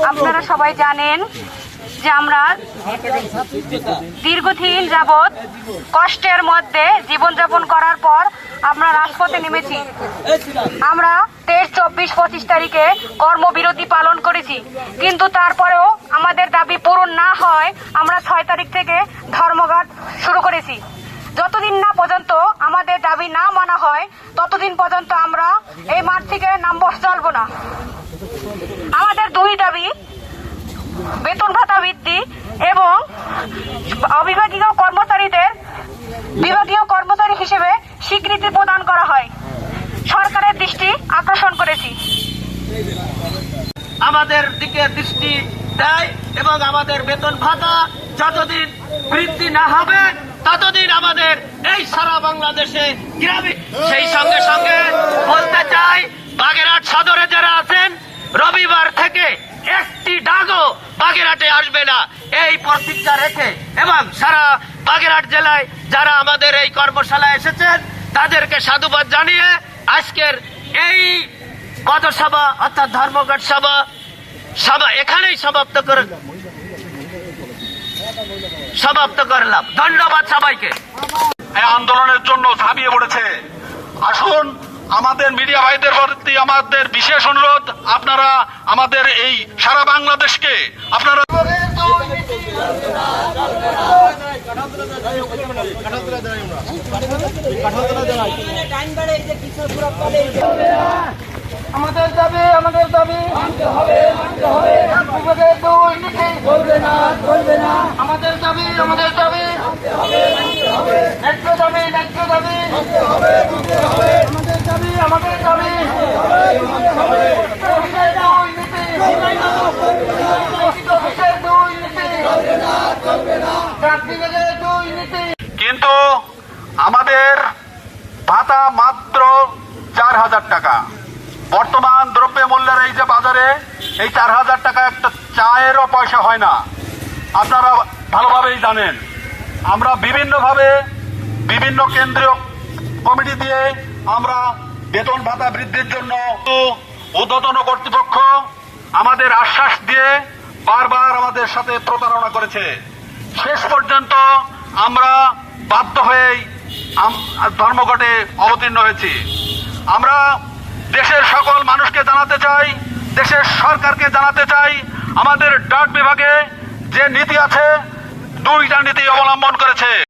আপনারা সবাই জানেন যে আমরা দীর্ঘদিন যাবৎ কষ্টের মধ্যে জীবনযাপন করার পর আমরা রাজপথে নেমেছি। আমরা 23, 24, 25 তারিখে কর্মবিরতি পালন করেছি, কিন্তু তারপরেও আমাদের দাবি পূরণ না হয় আমরা 6 তারিখ থেকে ধর্মঘট শুরু করেছি। যতদিন না পর্যন্ত আমাদের দাবি না মানা হয় ততদিন পর্যন্ত আমরা এই মাঠ থেকে নামবো চলবো না। আমাদের দুই দাবি, বেতন ভাতা বৃদ্ধি এবং বিভাগীয় কর্মচারী হিসেবে স্বীকৃতি প্রদান করা হয়। সরকারের দৃষ্টি আকর্ষণ করেছি, আমাদের দিকে দৃষ্টি দেয় এবং আমাদের বেতন ভাতা যতদিন বৃদ্ধি না হবে ততদিন আমাদের এই সারা বাংলাদেশে গ্রামে। সেই সঙ্গে সঙ্গে বলতে চাই, বাগেরহাট সদরে যারা আছেন রবিবার থেকে একটি ডাকও বাগেরহাটে আসবে না, এই প্রতিজ্ঞা রেখে এবং সারা বাগেরহাট জেলায় যারা আমাদের এই কর্মশালায় এসেছেন তাদেরকে সাধুবাদ জানিয়ে আজকের এই পথসভা অর্থাৎ ধর্মঘট সভা এখানেই সমাপ্ত করলাম। ধন্যবাদ সবাইকে। এই আন্দোলনের জন্য ঝাঁপিয়ে পড়েছে। আসুন, আমাদের মিডিয়া ভাইদের প্রতি আমাদের বিশেষ অনুরোধ, আপনারা আমাদের এই সারা বাংলাদেশকে আপনারা আমাদের দাবি মানতে হবে, চলবে না। আমাদের দাবি ন্যায্য দাবি আমাদের দাবি কিন্তু আমাদের ভাতা মাত্র 4,000 টাকা। বর্তমান দ্রব্য মূল্যের এই যে বাজারে এই 4,000 টাকা একটা চায়েরও পয়সা হয় না, আপনারা ভালোভাবেই জানেন। আমরা বিভিন্ন কেন্দ্রীয় কমিটি দিয়ে আমরা বেতন ভাতা বৃদ্ধির জন্য ঊর্ধ্বতন কর্তৃপক্ষ আমাদের আশ্বাস দিয়ে বারবার আমাদের সাথে প্রতারণা করেছে। শেষ পর্যন্ত আমরা বাধ্য হয়েই ধর্মঘটে অবতীর্ণ হয়েছি। আমরা দেশের সকল মানুষকে জানাতে চাই, দেশের সরকারকে জানাতে চাই, আমাদের ডাক বিভাগে যে নীতি আছে 2টা নীতি অবলম্বন করেছে।